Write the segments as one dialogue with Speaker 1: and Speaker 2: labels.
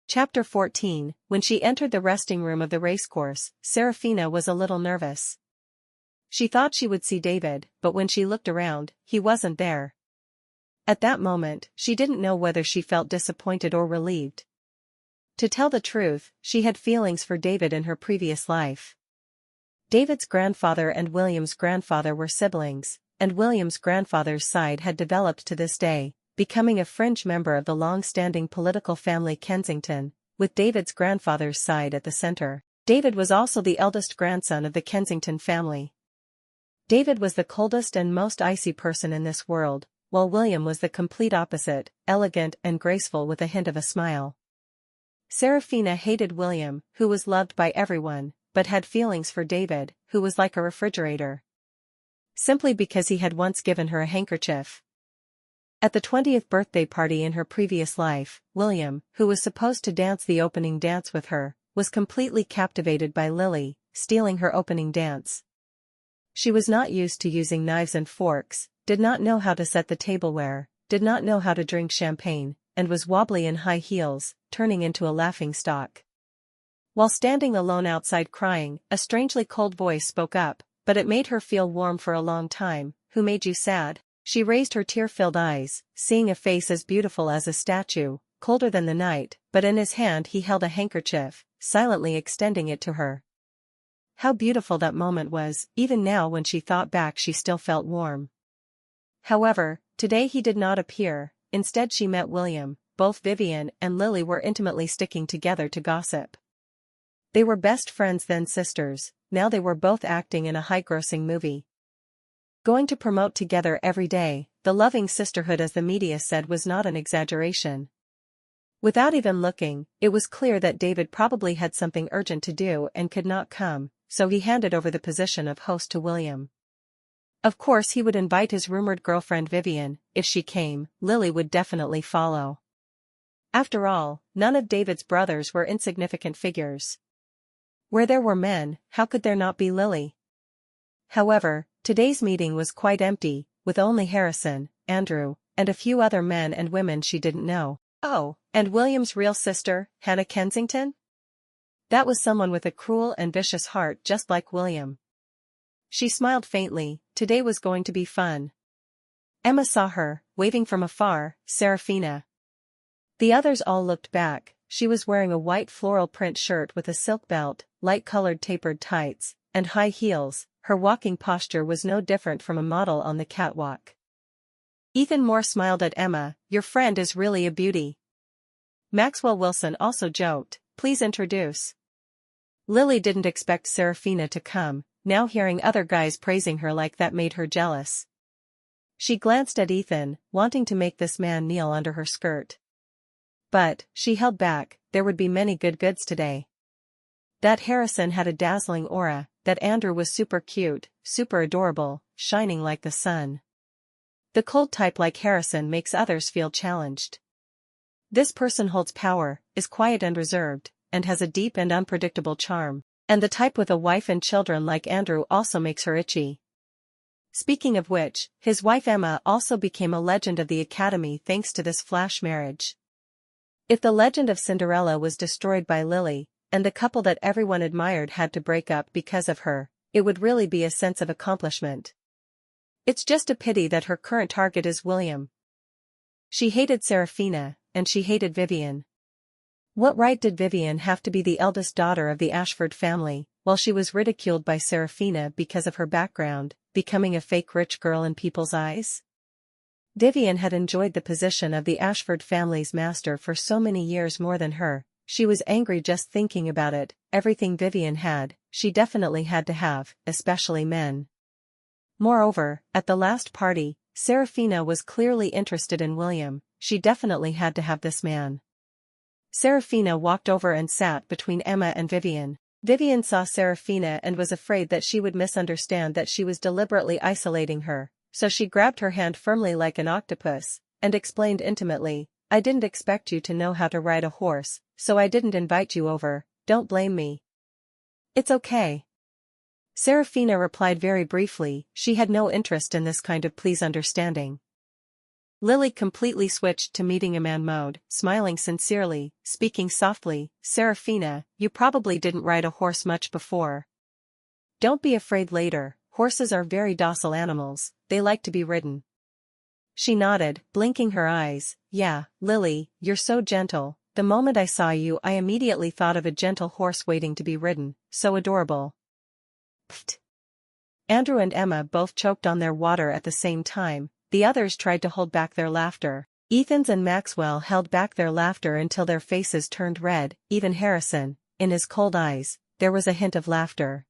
Speaker 1: Chapter 14. When she entered the resting room of the racecourse, Serafina was a little nervous. She thought she would see David, but when she looked around, he wasn't there. At that moment, she didn't know whether she felt disappointed or relieved. To tell the truth, she had feelings for David in her previous life. David's grandfather and William's grandfather were siblings, and William's grandfather's side had developed to this day, becoming a fringe member of the long-standing political family Kensington, with David's grandfather's side at the center. David was also the eldest grandson of the Kensington family. David was the coldest and most icy person in this world, while William was the complete opposite, elegant and graceful with a hint of a smile. Serafina hated William, who was loved by everyone, but had feelings for David, who was like a refrigerator. Simply because he had once given her a handkerchief. At the 20th birthday party in her previous life, William, who was supposed to dance the opening dance with her, was completely captivated by Lily, stealing her opening dance. She was not used to using knives and forks, did not know how to set the tableware, did not know how to drink champagne, and was wobbly in high heels, turning into a laughingstock. While standing alone outside crying, a strangely cold voice spoke up, but it made her feel warm for a long time. "Who made you sad?" She raised her tear-filled eyes, seeing a face as beautiful as a statue, colder than the night, but in his hand he held a handkerchief, silently extending it to her. How beautiful that moment was, even now when she thought back she still felt warm. However, today he did not appear, instead she met William. Both Vivian and Lily were intimately sticking together to gossip. They were best friends then sisters, now they were both acting in a high-grossing movie. Going to promote together every day, the loving sisterhood as the media said was not an exaggeration. Without even looking, it was clear that David probably had something urgent to do and could not come, so he handed over the position of host to William. Of course he would invite his rumored girlfriend Vivian. If she came, Lily would definitely follow. After all, none of David's brothers were insignificant figures. Where there were men, how could there not be Lily? However, today's meeting was quite empty, with only Harrison, Andrew, and a few other men and women she didn't know. Oh, and William's real sister, Hannah Kensington? That was someone with a cruel and vicious heart just like William. She smiled faintly. Today was going to be fun. Emma saw her, waving from afar. Serafina. The others all looked back. She was wearing a white floral print shirt with a silk belt, light-colored tapered tights, and high heels. Her walking posture was no different from a model on the catwalk. Ethan Moore smiled at Emma. "Your friend is really a beauty." Maxwell Wilson also joked, "Please introduce." Lily didn't expect Serafina to come, now hearing other guys praising her like that made her jealous. She glanced at Ethan, wanting to make this man kneel under her skirt. But, she held back, there would be many good goods today. That Harrison had a dazzling aura, that Andrew was super cute, super adorable, shining like the sun. The cold type like Harrison makes others feel challenged. This person holds power, is quiet and reserved, and has a deep and unpredictable charm, and the type with a wife and children like Andrew also makes her itchy. Speaking of which, his wife Emma also became a legend of the Academy thanks to this flash marriage. If the legend of Cinderella was destroyed by Lily, and the couple that everyone admired had to break up because of her, it would really be a sense of accomplishment. It's just a pity that her current target is William. She hated Serafina, and she hated Vivian. What right did Vivian have to be the eldest daughter of the Ashford family, while she was ridiculed by Serafina because of her background, becoming a fake rich girl in people's eyes? Vivian had enjoyed the position of the Ashford family's master for so many years more than her. She was angry just thinking about it. Everything Vivian had, she definitely had to have, especially men. Moreover, at the last party, Serafina was clearly interested in William. She definitely had to have this man. Serafina walked over and sat between Emma and Vivian. Vivian saw Serafina and was afraid that she would misunderstand that she was deliberately isolating her, so she grabbed her hand firmly like an octopus, and explained intimately, "I didn't expect you to know how to ride a horse, so I didn't invite you over, don't blame me." "It's okay." Serafina replied very briefly. She had no interest in this kind of please understanding. Lily completely switched to meeting a man mode, smiling sincerely, speaking softly. Serafina, you probably didn't ride a horse much before. Don't be afraid later, horses are very docile animals, they like to be ridden. She nodded, blinking her eyes. Yeah, Lily, you're so gentle. The moment I saw you I immediately thought of a gentle horse waiting to be ridden, so adorable. Pfft. Andrew and Emma both choked on their water at the same time. The others tried to hold back their laughter. Ethan's and Maxwell held back their laughter until their faces turned red. Even Harrison, in his cold eyes, there was a hint of laughter.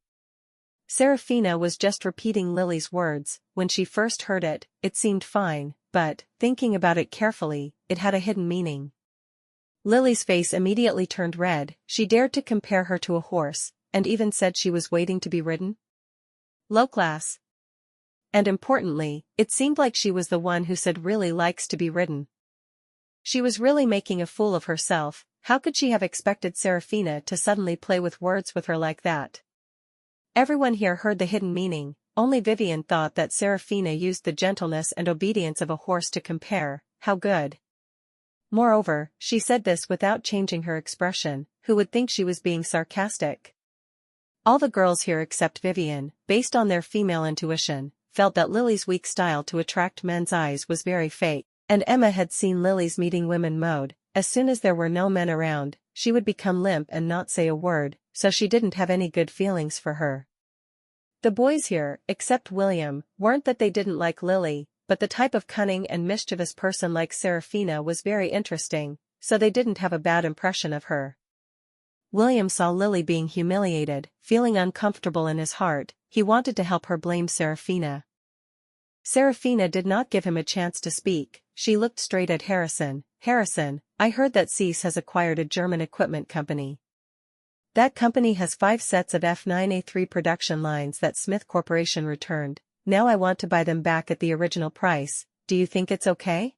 Speaker 1: Serafina was just repeating Lily's words. When she first heard it, it seemed fine, but, thinking about it carefully, it had a hidden meaning. Lily's face immediately turned red. She dared to compare her to a horse, and even said she was waiting to be ridden? Low class. And importantly, it seemed like she was the one who said really likes to be ridden. She was really making a fool of herself. How could she have expected Serafina to suddenly play with words with her like that? Everyone here heard the hidden meaning. Only Vivian thought that Serafina used the gentleness and obedience of a horse to compare. How good. Moreover, she said this without changing her expression. Who would think she was being sarcastic? All the girls here except Vivian, based on their female intuition, felt that Lily's weak style to attract men's eyes was very fake, and Emma had seen Lily's meeting women mode. As soon as there were no men around, she would become limp and not say a word, so she didn't have any good feelings for her. The boys here, except William, weren't that they didn't like Lily, but the type of cunning and mischievous person like Serafina was very interesting, so they didn't have a bad impression of her. William saw Lily being humiliated, feeling uncomfortable in his heart. He wanted to help her blame Serafina. Serafina did not give him a chance to speak. She looked straight at Harrison. Harrison, I heard that Cease has acquired a German equipment company. That company has 5 sets of F9A3 production lines that Smith Corporation returned. Now I want to buy them back at the original price. Do you think it's okay?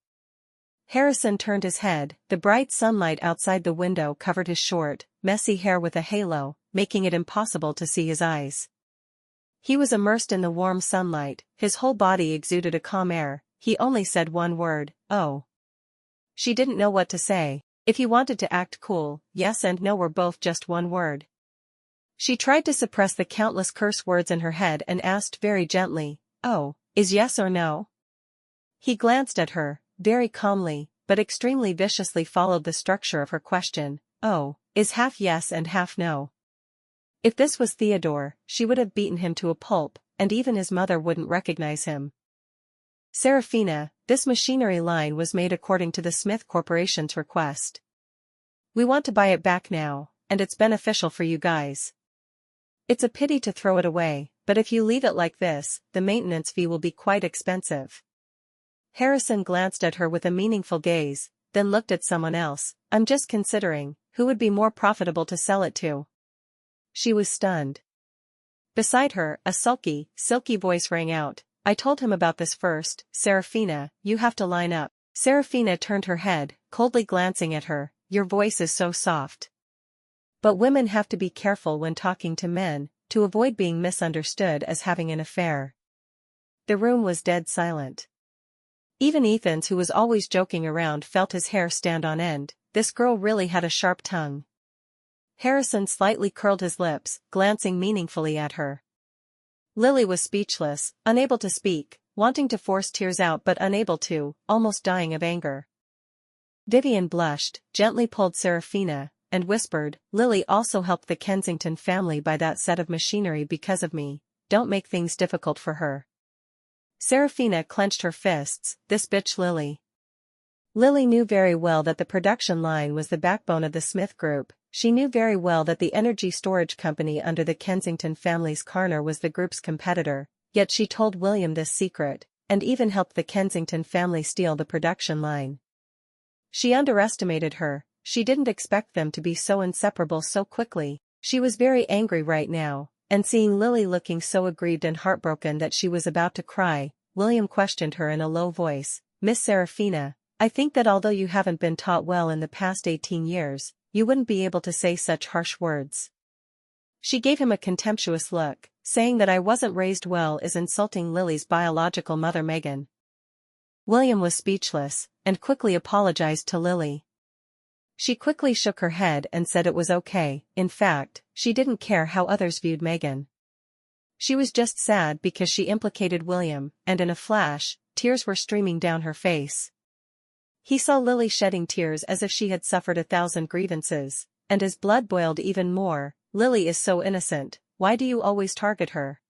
Speaker 1: Harrison turned his head. The bright sunlight outside the window covered his short, messy hair with a halo, making it impossible to see his eyes. He was immersed in the warm sunlight, his whole body exuded a calm air. He only said one word, oh. She didn't know what to say. If he wanted to act cool, yes and no were both just one word. She tried to suppress the countless curse words in her head and asked very gently, oh, is yes or no? He glanced at her, very calmly, but extremely viciously followed the structure of her question, oh, is half yes and half no. If this was Theodore, she would have beaten him to a pulp, and even his mother wouldn't recognize him. Serafina, this machinery line was made according to the Smith Corporation's request. We want to buy it back now, and it's beneficial for you guys. It's a pity to throw it away, but if you leave it like this, the maintenance fee will be quite expensive. Harrison glanced at her with a meaningful gaze, then looked at someone else. I'm just considering, who would be more profitable to sell it to? She was stunned. Beside her, a sulky, silky voice rang out. I told him about this first. Serafina, you have to line up. Serafina turned her head, coldly glancing at her. Your voice is so soft. But women have to be careful when talking to men, to avoid being misunderstood as having an affair. The room was dead silent. Even Ethan's, who was always joking around, felt his hair stand on end. This girl really had a sharp tongue. Harrison slightly curled his lips, glancing meaningfully at her. Lily was speechless, unable to speak, wanting to force tears out but unable to, almost dying of anger. Vivian blushed, gently pulled Serafina, and whispered, Lily also helped the Kensington family buy that set of machinery because of me. Don't make things difficult for her. Serafina clenched her fists. This bitch Lily. Lily knew very well that the production line was the backbone of the Smith Group. She knew very well that the energy storage company under the Kensington family's Carner was the group's competitor, yet she told William this secret, and even helped the Kensington family steal the production line. She underestimated her. She didn't expect them to be so inseparable so quickly. She was very angry right now, and seeing Lily looking so aggrieved and heartbroken that she was about to cry, William questioned her in a low voice, Miss Serafina, I think that although you haven't been taught well in the past 18 years, you wouldn't be able to say such harsh words. She gave him a contemptuous look, saying that I wasn't raised well is insulting Lily's biological mother Megan. William was speechless, and quickly apologized to Lily. She quickly shook her head and said it was okay. In fact, she didn't care how others viewed Megan. She was just sad because she implicated William, and in a flash, tears were streaming down her face. He saw Lily shedding tears as if she had suffered 1,000 grievances, and his blood boiled even more. Lily is so innocent, why do you always target her?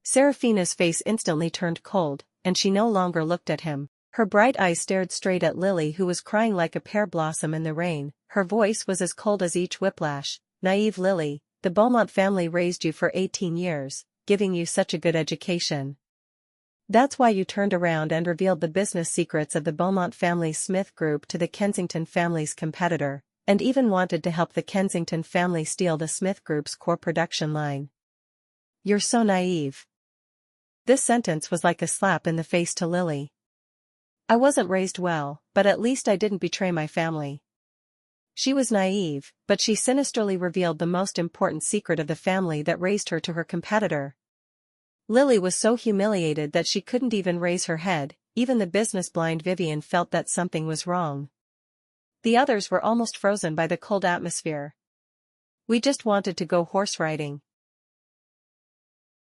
Speaker 1: Serafina's face instantly turned cold, and she no longer looked at him. Her bright eyes stared straight at Lily, who was crying like a pear blossom in the rain. Her voice was as cold as each whiplash. Naive Lily, the Beaumont family raised you for 18 years, giving you such a good education. That's why you turned around and revealed the business secrets of the Beaumont family Smith Group to the Kensington family's competitor, and even wanted to help the Kensington family steal the Smith Group's core production line. You're so naive. This sentence was like a slap in the face to Lily. I wasn't raised well, but at least I didn't betray my family. She was naive, but she sinisterly revealed the most important secret of the family that raised her to her competitor. Lily was so humiliated that she couldn't even raise her head. Even the business-blind Vivian felt that something was wrong. The others were almost frozen by the cold atmosphere. We just wanted to go horse riding.